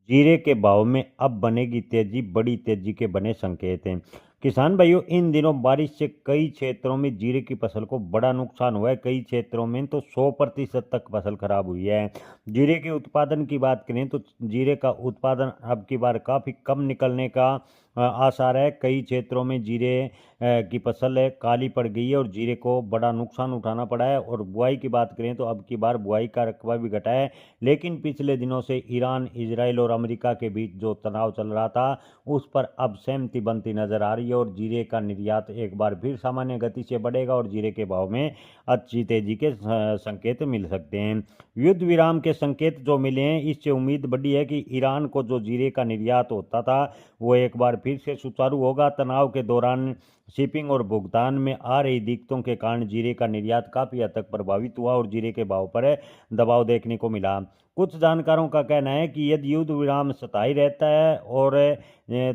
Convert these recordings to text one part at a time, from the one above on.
जीरे के भाव में अब बनेगी तेजी, बड़ी तेजी के बने संकेत हैं। किसान भाइयों, इन दिनों बारिश से कई क्षेत्रों में जीरे की फसल को बड़ा नुकसान हुआ है। कई क्षेत्रों में तो 100% तक फसल खराब हुई है। जीरे के उत्पादन की बात करें तो जीरे का उत्पादन अब की बार काफ़ी कम निकलने का आसार है। कई क्षेत्रों में जीरे की फसल काली पड़ गई है और जीरे को बड़ा नुकसान उठाना पड़ा है। और बुआई की बात करें तो अब की बार बुआई का रकबा भी घटा है। लेकिन पिछले दिनों से ईरान, इजराइल और अमेरिका के बीच जो तनाव चल रहा था उस पर अब सहमति बनती नजर आ रही है और जीरे का निर्यात एक बार फिर सामान्य गति से बढ़ेगा और जीरे के भाव में अच्छी तेजी के संकेत मिल सकते हैं। युद्ध विराम के संकेत जो मिले हैं, इससे उम्मीद बढ़ी है कि ईरान को जो जीरे का निर्यात होता था वो एक बार फिर से सुचारू होगा। तनाव के दौरान शिपिंग और भुगतान में आ रही दिक्कतों के कारण जीरे का निर्यात काफ़ी हद तक प्रभावित हुआ और जीरे के भाव पर दबाव देखने को मिला। कुछ जानकारों का कहना है कि यदि युद्ध विराम स्थायी रहता है और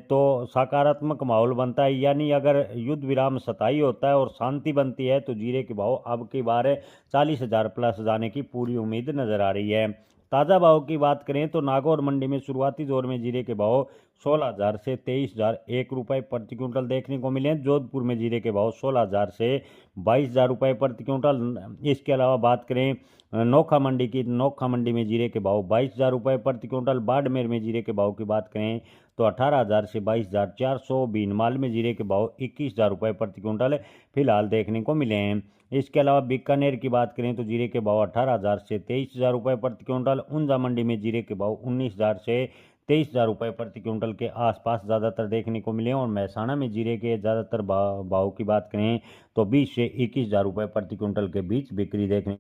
तो सकारात्मक माहौल बनता है, यानी अगर युद्ध विराम स्थायी होता है और शांति बनती है तो जीरे के भाव अब की बार 40,000 प्लस जाने की पूरी उम्मीद नजर आ रही है। ताज़ा भाव की बात करें तो नागौर मंडी में शुरुआती दौर में जीरे के भाव 16,000 से 23,001 रुपये प्रति क्विंटल देखने को मिले हैं। जोधपुर में जीरे के भाव 16,000 से 22,000 रुपये प्रति क्विंटल। इसके अलावा बात करें नोखा मंडी की, नोखा मंडी में जीरे के भाव 22,000 रुपये प्रति क्विंटल। बाड़मेर में जीरे के भाव की बात करें तो 18,000 से 22,400। भीनमाल में जीरे के भाव 21,000 रुपये प्रति क्विंटल फिलहाल देखने को मिले हैं। इसके अलावा बीकानेर की बात करें तो जीरे के भाव 18,000 से 23,000 रुपये प्रति क्विंटल। ऊंजा मंडी में जीरे के भाव 19,000 से 23,000 रुपये प्रति क्विंटल के आसपास ज़्यादातर देखने को मिले हैं। और महसाणा में जीरे के ज़्यादातर भाव की बात करें तो 20 से 21,000 रुपये प्रति क्विंटल के बीच बिक्री देखने